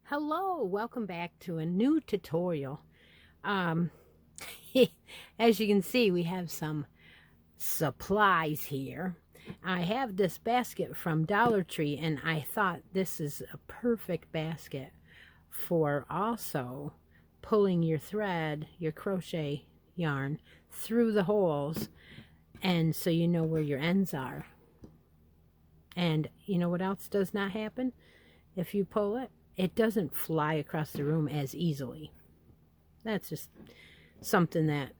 Hello, welcome back to a new tutorial. As you can see, we have some supplies here. I have this basket from Dollar Tree, and I thought this is a perfect basket for also pulling your thread, your crochet yarn, through the holes, and so you know where your ends are. And you know what else does not happen if you pull it? It doesn't fly across the room as easily. That's just something that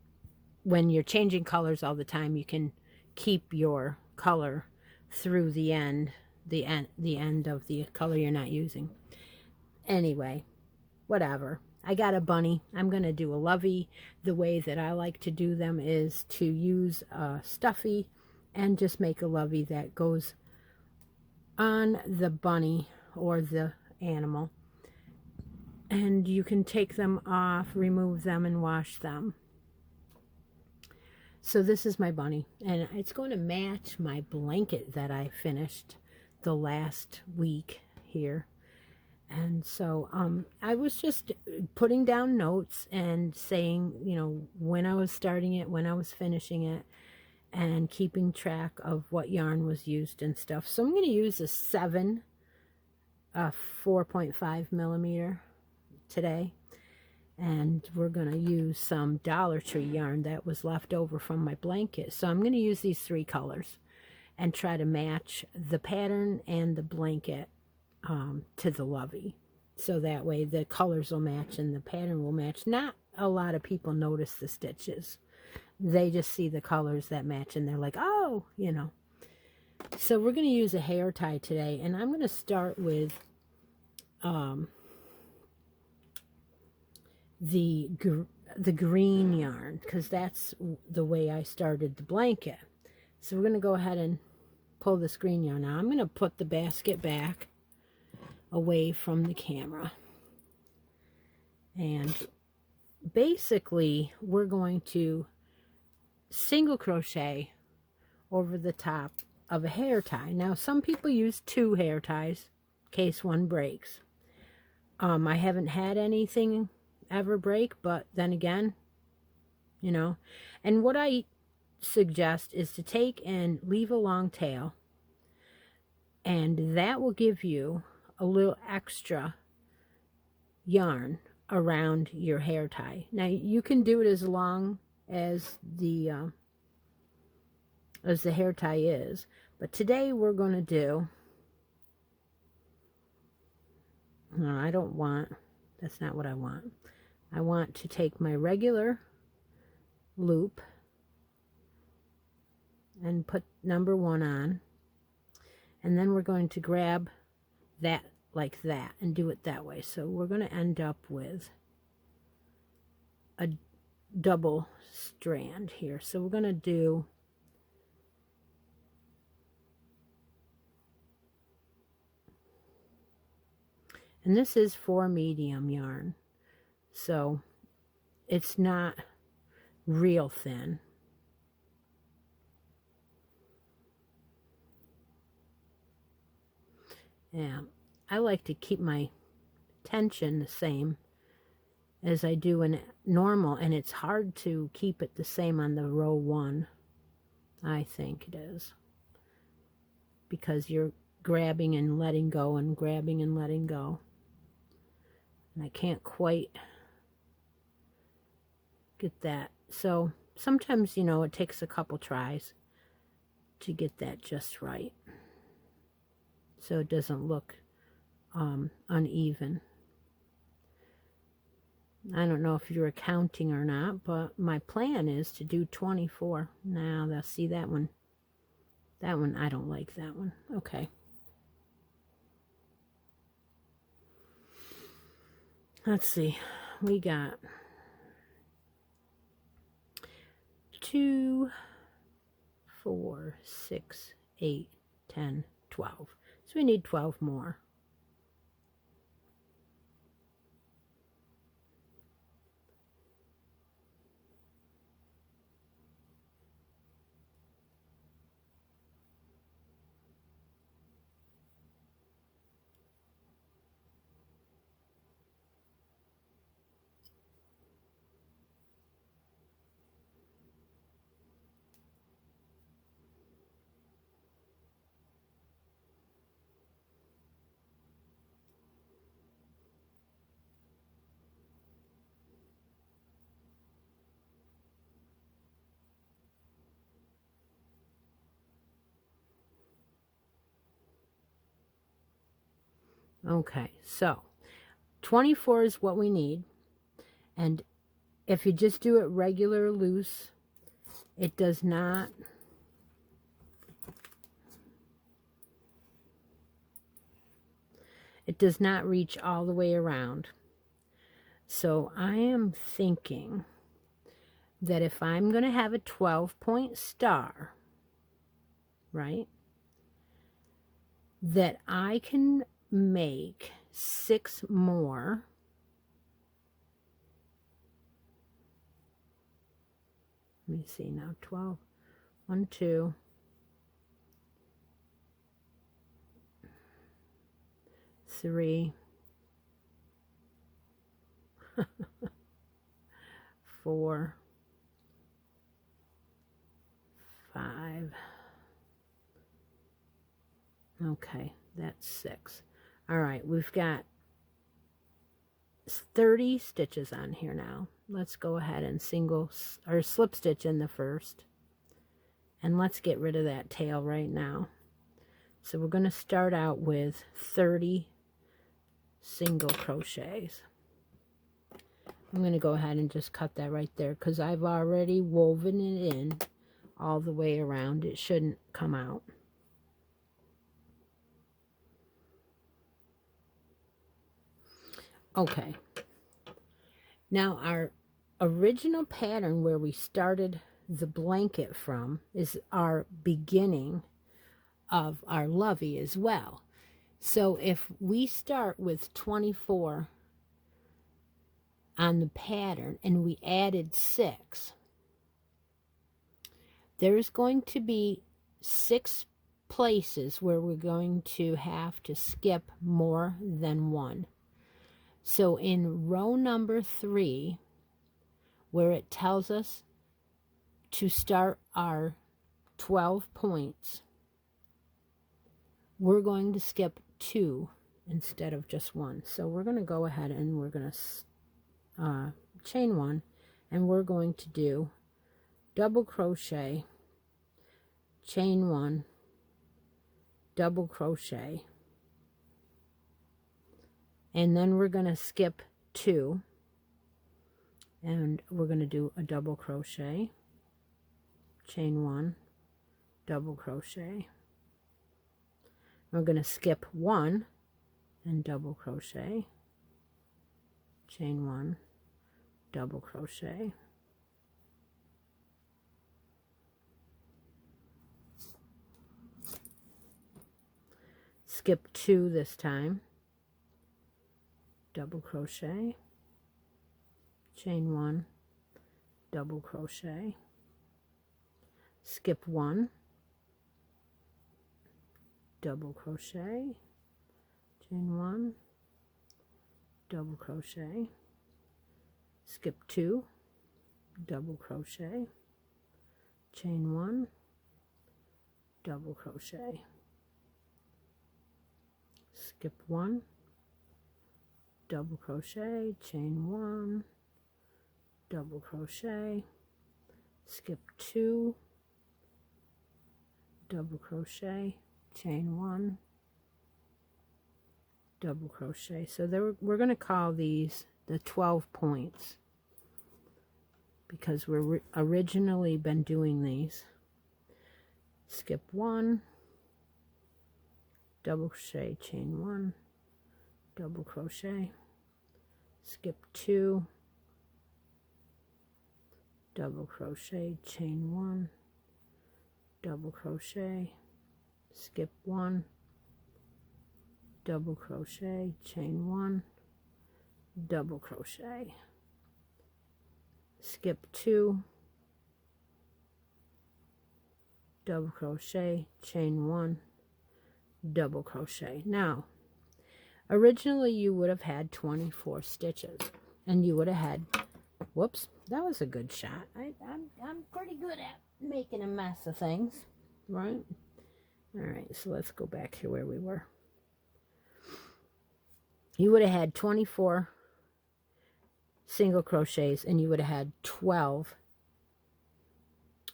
when you're changing colors all the time, you can keep your color through the end of the color you're not using. Anyway, whatever. I got a bunny. I'm going to do a lovey. The way that I like to do them is to use a stuffy and just make a lovey that goes on the bunny or the animal, and you can take them off, remove them, and wash them. So this is my bunny, and it's going to match my blanket that I finished the last week here. And so I was just putting down notes and saying, you know, when I was starting it, when I was finishing it, and keeping track of what yarn was used and stuff. So I'm going to use a 4.5 millimeter today, and we're going to use some Dollar Tree yarn that was left over from my blanket. So I'm going to use these 3 colors and try to match the pattern and the blanket to the lovey, so that way the colors will match and the pattern will match. Not a lot of people notice the stitches. They just see the colors that match and they're like, oh, you know. So we're going to use a hair tie today, and I'm going to start with the green yarn, because that's the way I started the blanket. So we're going to go ahead and pull this green yarn. Now I'm going to put the basket back away from the camera, and basically we're going to single crochet over the top of a hair tie. Now some people use 2 hair ties in case one breaks. I haven't had anything ever break, but then again, you know. And what I suggest is to take and leave a long tail, and that will give you a little extra yarn around your hair tie. Now you can do it as long as the hair tie is, but today we're going to do, no, that's not what I want. I want to take my regular loop and put number 1 on, and then we're going to grab that like that and do it that way. So we're going to end up with a double strand here. So we're going to do and this is for medium yarn, so it's not real thin. Yeah, I like to keep my tension the same as I do in normal, and it's hard to keep it the same on the row 1. I think it is, because you're grabbing and letting go and grabbing and letting go, and I can't quite get that. So sometimes, you know, it takes a couple tries to get that just right, so it doesn't look uneven. I don't know if you're counting or not, but my plan is to do 24. Now, let's see that one. That one, I don't like that one. Okay. Let's see. We got 2, 4, 6, 8, 10, 12. So we need 12 more. Okay, so 24 is what we need. And if you just do it regular loose, it does not reach all the way around. So I am thinking that if I'm going to have a 12-point star, right, that I can make 6 more. Let me see now. 12. 1, 2. 3. 4. 5. Okay, that's 6. All right, we've got 30 stitches on here now. Let's go ahead and slip stitch in the first. And let's get rid of that tail right now. So we're going to start out with 30 single crochets. I'm going to go ahead and just cut that right there because I've already woven it in all the way around. It shouldn't come out. Okay. Now our original pattern where we started the blanket from is our beginning of our lovey as well. So if we start with 24 on the pattern and we added 6, there's going to be 6 places where we're going to have to skip more than 1. So in row number 3, where it tells us to start our 12 points, we're going to skip 2 instead of just 1. So we're going to go ahead and we're going to chain 1, and we're going to do double crochet, chain 1, double crochet, and then we're going to skip 2, and we're going to do a double crochet, chain 1, double crochet. We're going to skip 1 and double crochet, chain 1, double crochet. Skip 2 this time, double crochet, chain 1, double crochet, skip 1, double crochet, chain 1, double crochet, skip 2, double crochet, chain 1, double crochet, skip 1, double crochet, chain 1, double crochet, skip 2, double crochet, chain 1, double crochet. So there, we're going to call these the 12 points because we're originally been doing these. Skip 1, double crochet, chain 1, double crochet, skip 2, double crochet, chain 1, double crochet, skip 1, double crochet, chain 1, double crochet, skip 2, double crochet, chain 1, double crochet. Now, originally you would have had 24 stitches, and you would have had, whoops, that was a good shot. I'm pretty good at making a mess of things, right? All right, so let's go back here where we were. You would have had 24 single crochets, and you would have had 12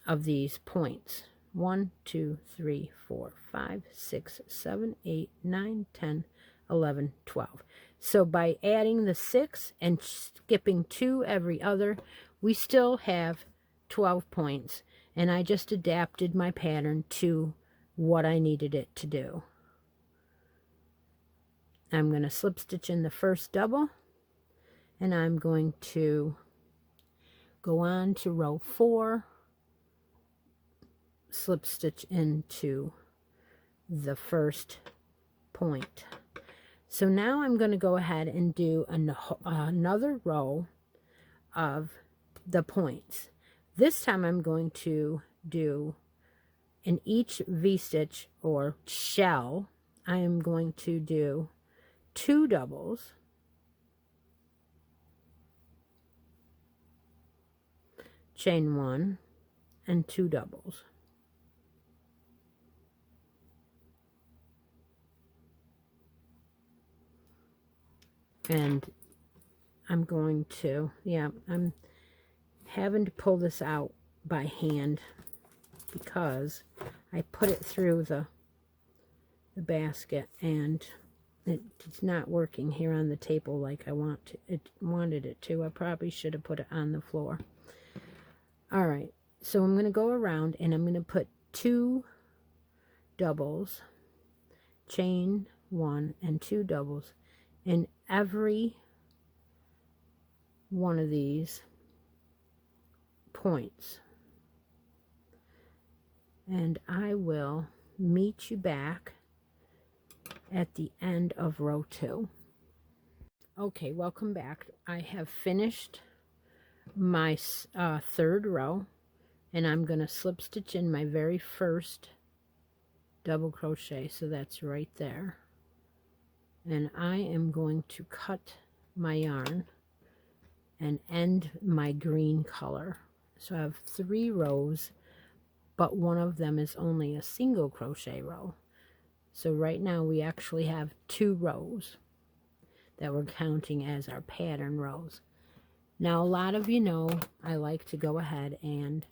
of these points. 1, 2, 3, 4, 5, 6, 7, 8, 9, 10, 11, 12. So by adding the 6 and skipping 2 every other, we still have 12 points. And I just adapted my pattern to what I needed it to do. I'm going to slip stitch in the first double, and I'm going to go on to row 4, slip stitch into the first point. So now I'm going to go ahead and do another row of the points. This time I'm going to do, in each V-stitch or shell, I am going to do 2 doubles, chain 1, and 2 doubles. And I'm going to, I'm having to pull this out by hand because I put it through the basket and it's not working here on the table like I wanted it to. I probably should have put it on the floor. All right, so I'm going to go around and I'm going to put 2 doubles, chain 1, and 2 doubles in every one of these points. And I will meet you back at the end of row 2. Okay, welcome back. I have finished my third row, and I'm going to slip stitch in my very first double crochet, so that's right there. And I am going to cut my yarn and end my green color. So I have 3 rows, but one of them is only a single crochet row. So right now we actually have 2 rows that we're counting as our pattern rows. Now a lot of you know I like to go ahead and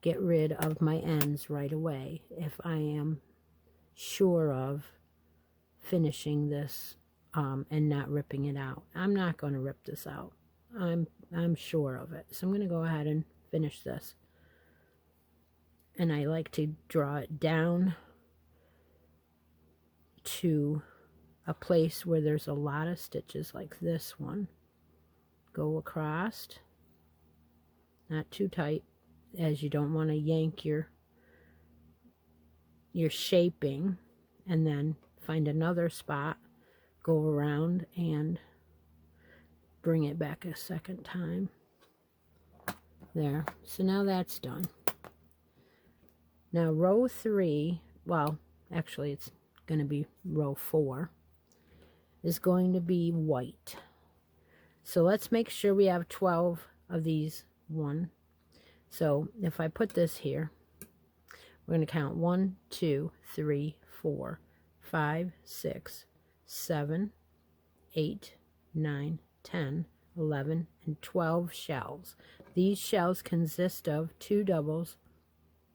get rid of my ends right away if I am sure of finishing this and not ripping it out. I'm not going to rip this out. I'm sure of it. So I'm going to go ahead and finish this. And I like to draw it down to a place where there's a lot of stitches like this one. Go across, not too tight, as you don't want to yank your shaping, and then find another spot, go around and bring it back a second time. There. So now that's done. Now row 3, well, actually it's going to be row 4, is going to be white. So let's make sure we have 12 of these. So if I put this here, we're going to count 1, 2, 3, 4, 5, 6, 7, 8, 9, 10, 11, and 12 shells. These shells consist of 2 doubles,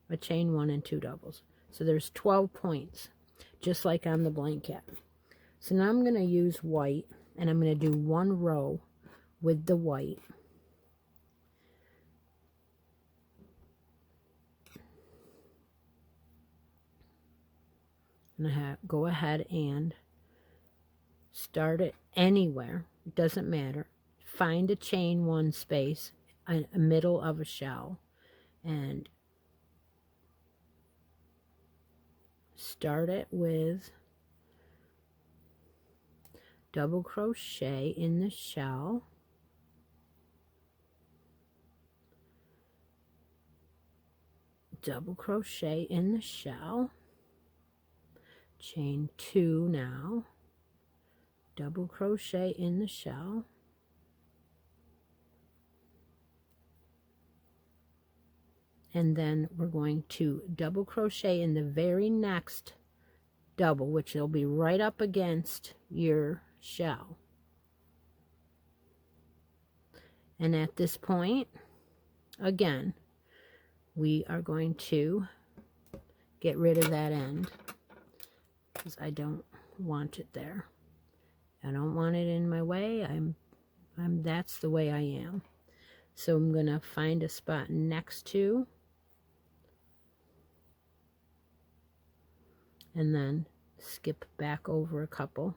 a chain 1 and 2 doubles. So there's 12 points, just like on the blanket. So now I'm going to use white, and I'm going to do 1 row with the white. And go ahead and start it anywhere. It doesn't matter. Find a chain 1 space, a middle of a shell, and start it with double crochet in the shell, double crochet in the shell, chain 2 now, double crochet in the shell, and then we're going to double crochet in the very next double, which will be right up against your shell. And at this point, again, we are going to get rid of that end because I don't want it there. I don't want it in my way. That's the way I am. So I'm going to find a spot next to, and then skip back over a couple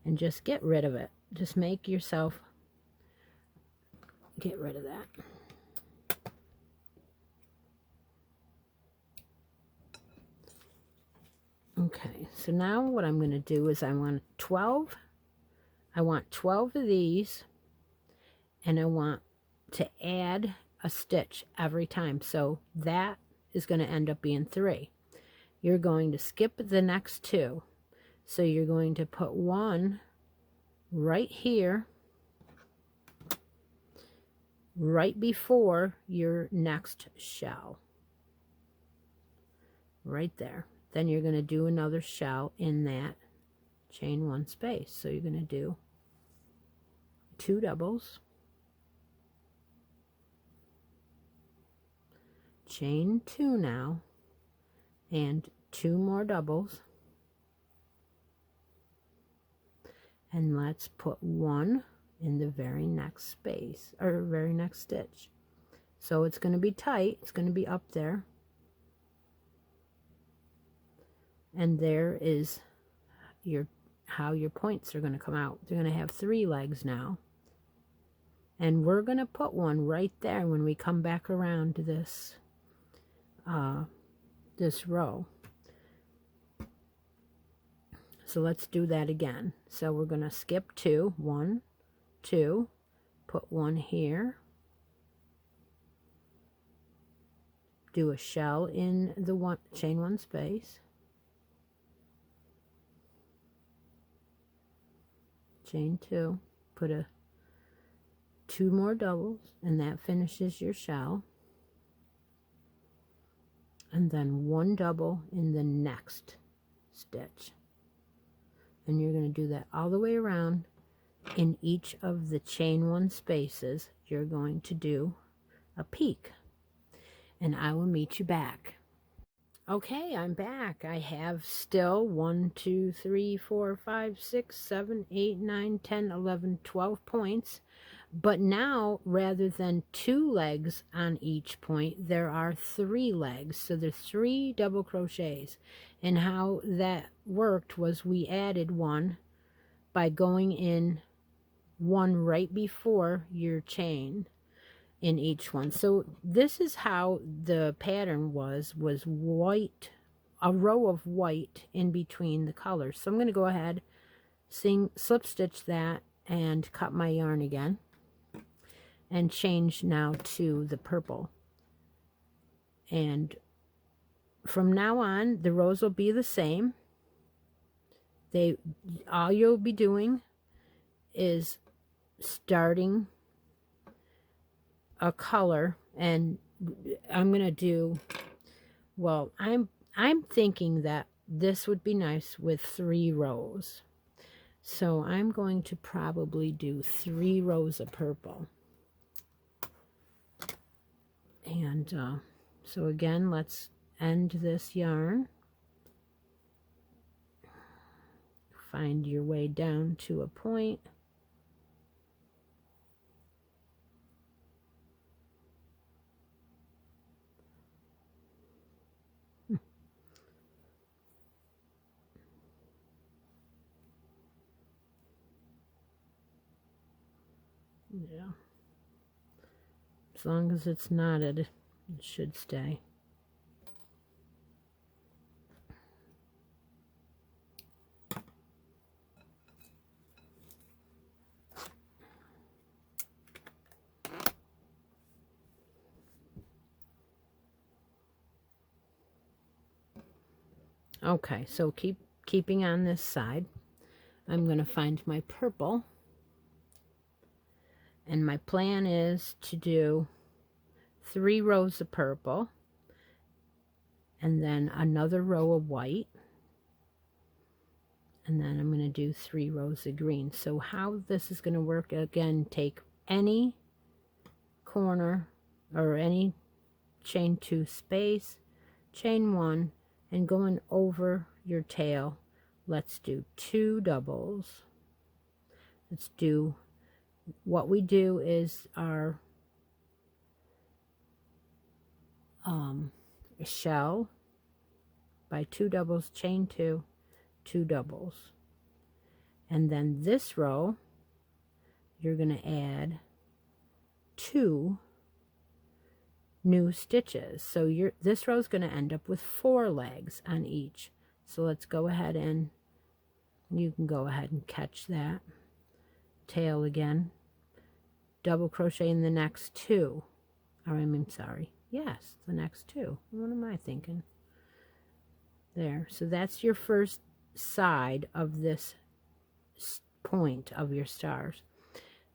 and just get rid of it. Just make yourself get rid of that. Okay, so now what I'm going to do is I want 12 of these, and I want to add a stitch every time. So that is going to end up being 3. You're going to skip the next 2. So you're going to put 1 right here, right before your next shell. Right there. Then you're going to do another shell in that chain 1 space. So you're going to do 2 doubles, chain 2 now, and 2 more doubles, and let's put 1 in the very next space, or very next stitch. So it's going to be tight, it's going to be up there, and there is how your points are going to come out. They're going to have 3 legs now, and we're going to put 1 right there when we come back around to this this row. So let's do that again. So we're going to skip 2, 1, 2, put 1 here, do a shell in the chain 1 space, chain 2, put 2 more doubles, and that finishes your shell, and then 1 double in the next stitch. And you're going to do that all the way around. In each of the chain 1 spaces, you're going to do a peak, and I will meet you back. Okay, I'm back. I have still 1, 2, 3, 4, 5, 6, 7, 8, 9, 10, 11, 12 points. But now, rather than 2 legs on each point, there are 3 legs. So there's 3 double crochets. And how that worked was we added 1 by going in 1 right before your chain in each one. So this is how the pattern was white, a row of white in between the colors. So I'm going to go ahead, slip stitch that, and cut my yarn again, and change now to the purple. And from now on, the rows will be the same. All you'll be doing is starting a color, and I'm gonna do, well, I'm thinking that this would be nice with 3 rows. So I'm going to probably do 3 rows of purple. And so again, let's end this yarn. Find your way down to a point. Yeah. As long as it's knotted, it should stay. Okay, so keeping on this side, I'm going to find my purple. And my plan is to do 3 rows of purple and then another row of white. And then I'm going to do 3 rows of green. So how this is going to work, again, take any corner or any chain 2 space, chain 1, and going over your tail, let's do 2 doubles. Let's do, what we do is our shell by 2 doubles, chain 2, 2 doubles. And then this row, you're going to add 2 new stitches. So this row is going to end up with 4 legs on each. So let's go ahead and you can go ahead and catch that tail again. Double crochet in the next 2. Or I mean, sorry. Yes, the next 2. What am I thinking? There. So that's your first side of this point of your stars.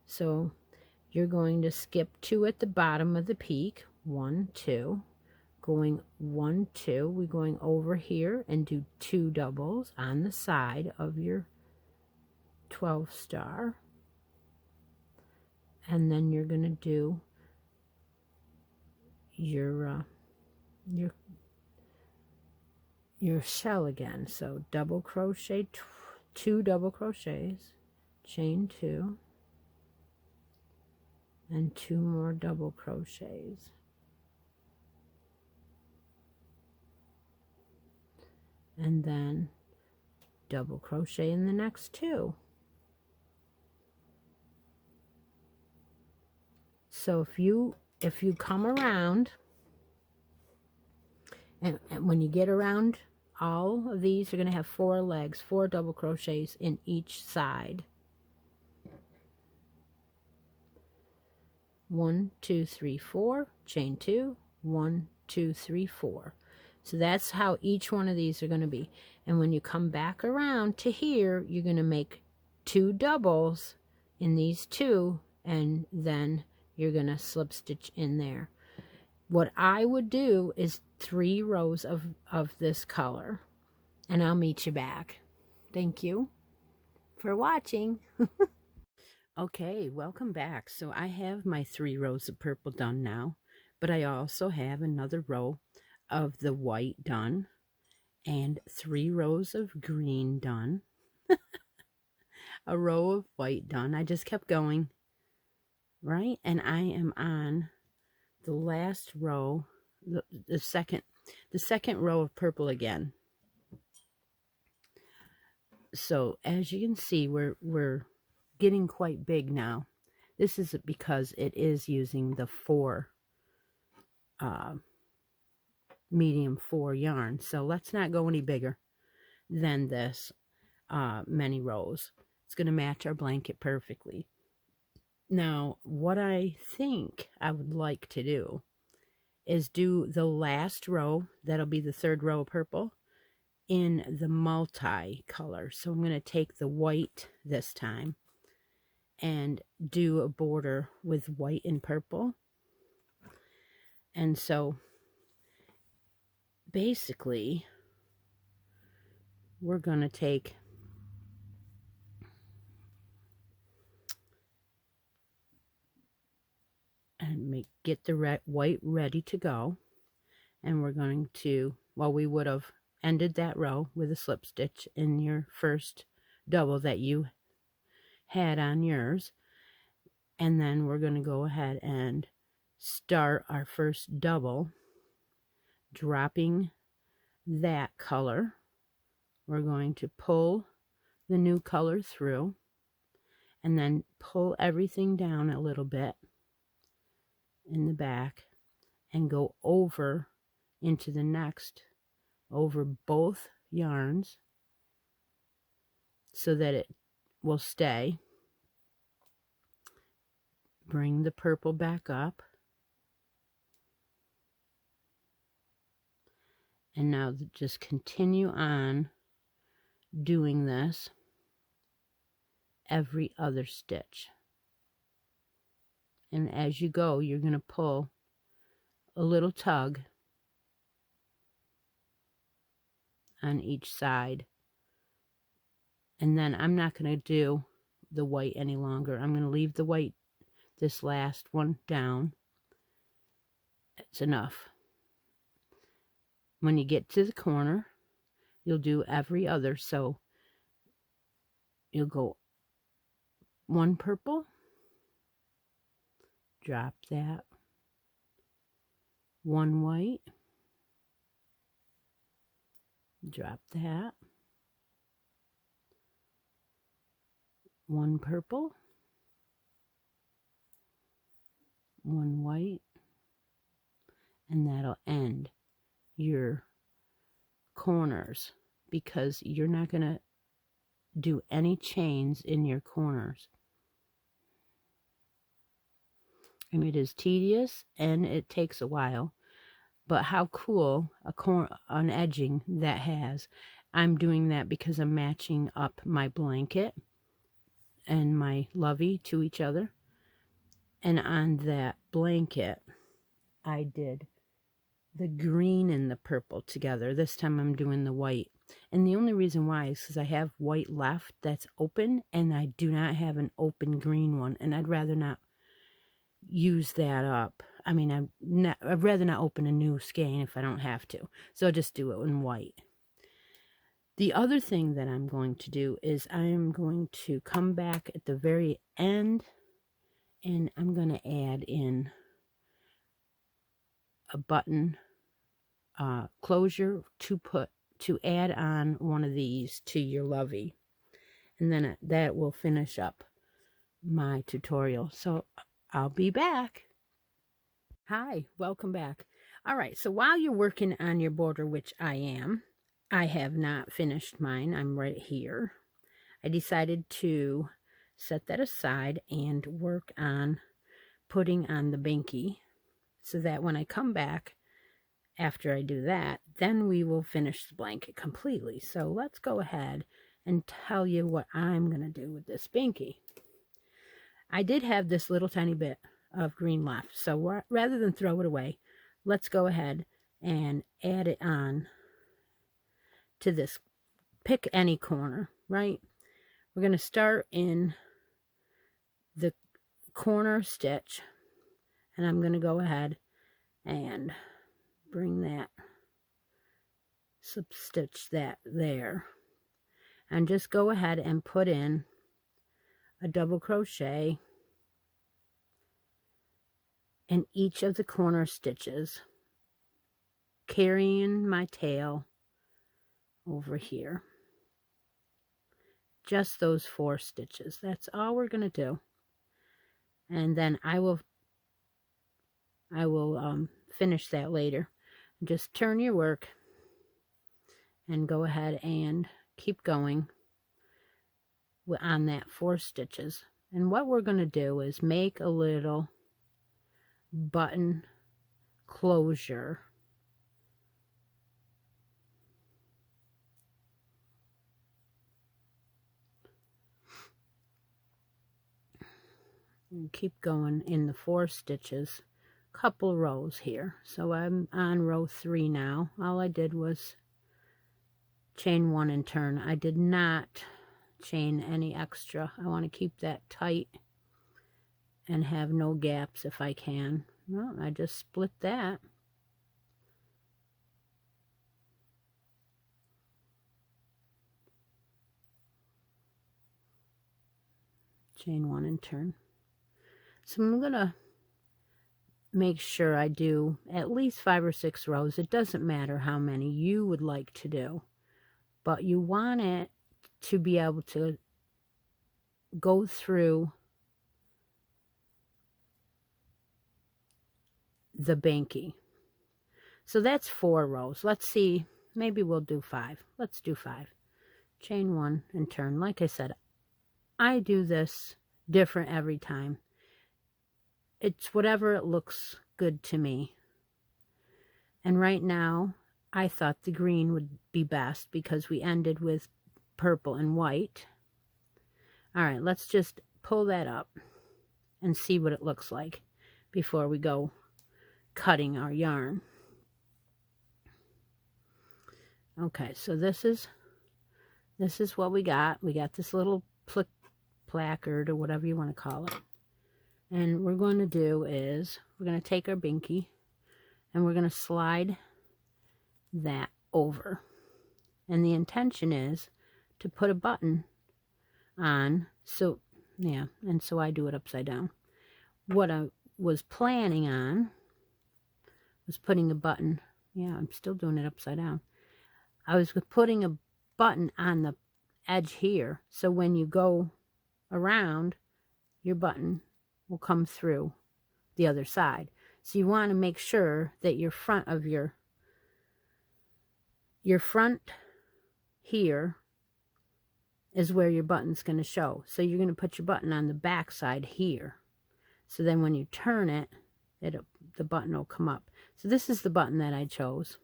So you're going to skip 2 at the bottom of the peak. 1, 2. Going 1, 2. We're going over here and do 2 doubles on the side of your 12 star. And then you're going to do your shell again. So double crochet, 2 double crochets, chain 2, and 2 more double crochets. And then double crochet in the next 2. So if you come around, and when you get around, all of these are going to have 4 legs, 4 double crochets in each side. 1, 2, 3, 4, chain 2, 1, 2, 3, 4. So that's how each one of these are going to be. And when you come back around to here, you're going to make 2 doubles in these 2, and then you're going to slip stitch in there. What I would do is 3 rows of this color, and I'll meet you back. Thank you for watching. Okay, welcome back. So I have my 3 rows of purple done now, but I also have another row of the white done and 3 rows of green done. A row of white done. I just kept going, right? And I am on the last row, the second row of purple again. So as you can see, we're getting quite big now. This is because it is using the 4 medium 4 yarn. So let's not go any bigger than this many rows. It's going to match our blanket perfectly. Now, what I think I would like to do is do the last row, that'll be the 3rd row of purple, in the multi-color. So I'm going to take the white this time and do a border with white and purple. And so basically we're going to take and get the white ready to go. And we're going to, well, we would have ended that row with a slip stitch in your first double that you had on yours. And then we're going to go ahead and start our first double, dropping that color. We're going to pull the new color through and then pull everything down a little bit in the back and go over into the next, over both yarns so that it will stay. Bring the purple back up. And now just continue on doing this every other stitch. And as you go, you're going to pull a little tug on each side. And then I'm not going to do the white any longer. I'm going to leave the white, this last one, down. It's enough. When you get to the corner, you'll do every other. So you'll go one purple, drop that, one white, drop that, one purple, one white, and that'll end your corners, because you're not going to do any chains in your corners. And it is tedious and it takes a while, but how cool an edging that has. I'm doing that because I'm matching up my blanket and my lovey to each other. And on that blanket, I did the green and the purple together. This time I'm doing the white. And the only reason why is because I have white left that's open, and I do not have an open green one. And I'd rather not use that up. I mean, I'd rather not open a new skein if I don't have to. So I'll just do it in white. The other thing that I'm going to do is I'm going to come back at the very end, and I'm going to add in a button closure to add on one of these to your lovey, and then that will finish up my tutorial. So I'll be back. Hi, welcome back. All right, so while you're working on your border, which I have not finished mine. I'm right here. I decided to set that aside and work on putting on the binky, so that when I come back after I do that, then we will finish the blanket completely. So let's go ahead and tell you what I'm going to do with this binky. I did have this little tiny bit of green left, so rather than throw it away, let's go ahead and add it on to this. Pick any corner, right? We're going to start in the corner stitch, and I'm going to go ahead and bring that, stitch that there, and just go ahead and put in a double crochet in each of the corner stitches, carrying my tail over here. Just those 4 stitches. That's all we're going to do. And then I will finish that later. Just turn your work and go ahead and keep going on that 4 stitches. And what we're going to do is make a little button closure and keep going in the 4 stitches, couple rows here. So I'm on row 3 now. All I did was chain 1 and turn. I did not chain any extra. I want to keep that tight and have no gaps if I can. Well, I just split that. Chain 1 and turn. So I'm going to make sure I do at least 5 or 6 rows. It doesn't matter how many you would like to do, but you want it to be able to go through the banky. So that's 4 rows. Let's see, maybe we'll do 5. Let's do 5. Chain 1 and turn. Like I said, I do this different every time. It's whatever it looks good to me. And right now, I thought the green would be best because we ended with purple and white. All right, let's just pull that up and see what it looks like before we go cutting our yarn. Okay, so this is what we got. We got this little placard or whatever you want to call it. And what we're going to do is we're going to take our binky and we're going to slide that over. And the intention is to put a button on. So, yeah, and so I do it upside down. What I was planning on was putting a button. Yeah, I'm still doing it upside down. I was putting a button on the edge here. So when you go around, your button will come through the other side. So you want to make sure that your front of your front here is where your button's going to show. So you're going to put your button on the back side here. So then when you turn it, the button will come up. So this is the button that I chose.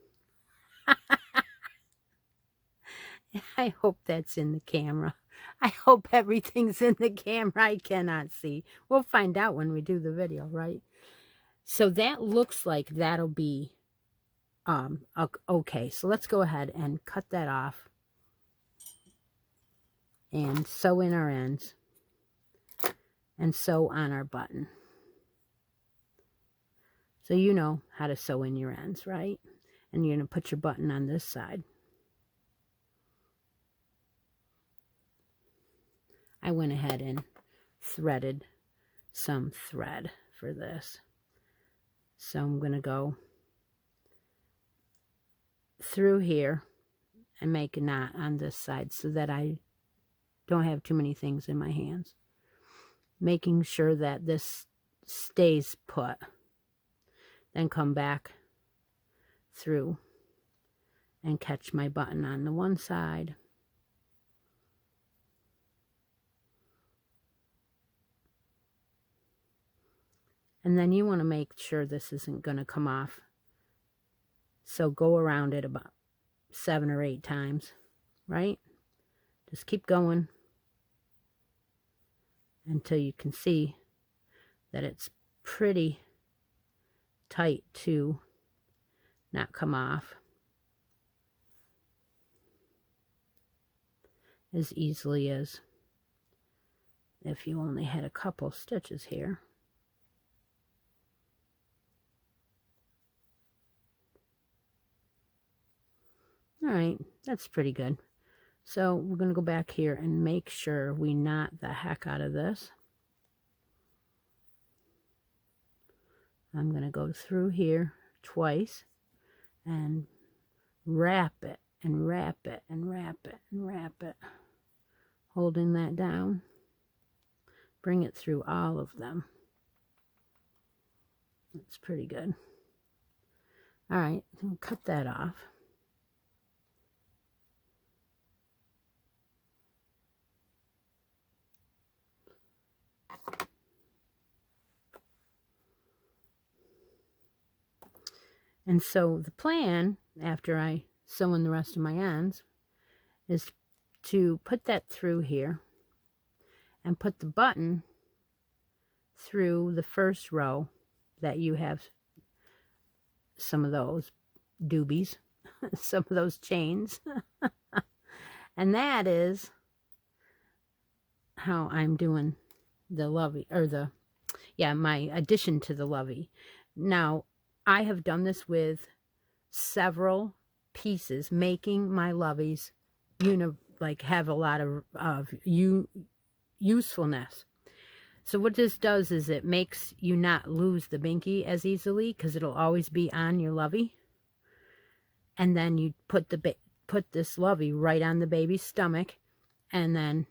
I hope that's in the camera. I hope everything's in the camera. I cannot see. We'll find out when we do the video, right? So that looks like that'll be okay. So let's go ahead and cut that off and sew in our ends and sew on our button. So you know how to sew in your ends, right? And you're going to put your button on this side. I went ahead and threaded some thread for this. So I'm going to go through here and make a knot on this side so that I don't have too many things in my hands. Making sure that this stays put. Then come back through and catch my button on the one side. And then you want to make sure this isn't going to come off. So go around it about 7 or 8 times, right? Just keep going until you can see that it's pretty tight to not come off as easily as if you only had a couple stitches here. All right, that's pretty good. So we're going to go back here and make sure we knot the heck out of this. I'm going to go through here twice and wrap it and wrap it and wrap it and wrap it, holding that down. Bring it through all of them. That's pretty good. All right, I'll cut that off. And so the plan, after I sew in the rest of my ends, is to put that through here and put the button through the first row that you have some of those doobies, some of those chains. And that is how I'm doing the lovey, or the yeah, my addition to the lovey. Now, I have done this with several pieces, making my loveys, like have a lot of usefulness. So what this does is it makes you not lose the binky as easily, because it'll always be on your lovey. And then you put this lovey right on the baby's stomach, and then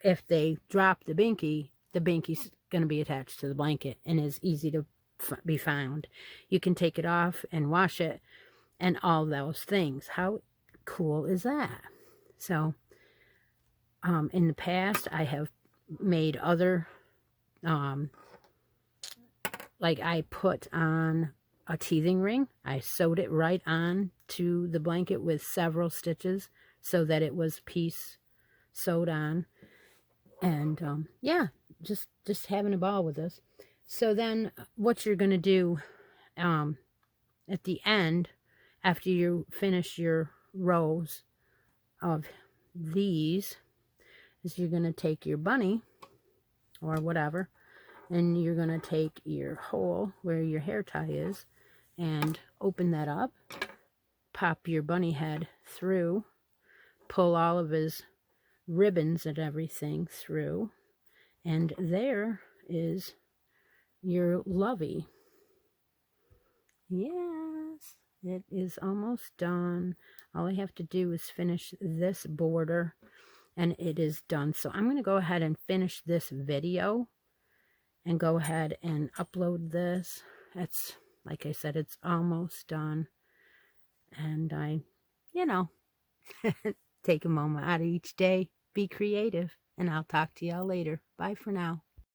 if they drop the binky's going to be attached to the blanket and is easy to be found. You can take it off and wash it and all those things. How cool is that? So in the past, I have made other, like I put on a teething ring. I sewed it right on to the blanket with several stitches so that it was piece sewed on. And yeah, just having a ball with this. So then what you're going to do at the end, after you finish your rows of these, is you're going to take your bunny or whatever, and you're going to take your hole where your hair tie is and open that up, pop your bunny head through, pull all of his ribbons and everything through, and there is your lovey. Yes, it is almost done. All I have to do is finish this border and it is done. So I'm going to go ahead and finish this video and go ahead and upload this. It's, like I said, it's almost done. And I, take a moment out of each day, be creative, and I'll talk to y'all later. Bye for now.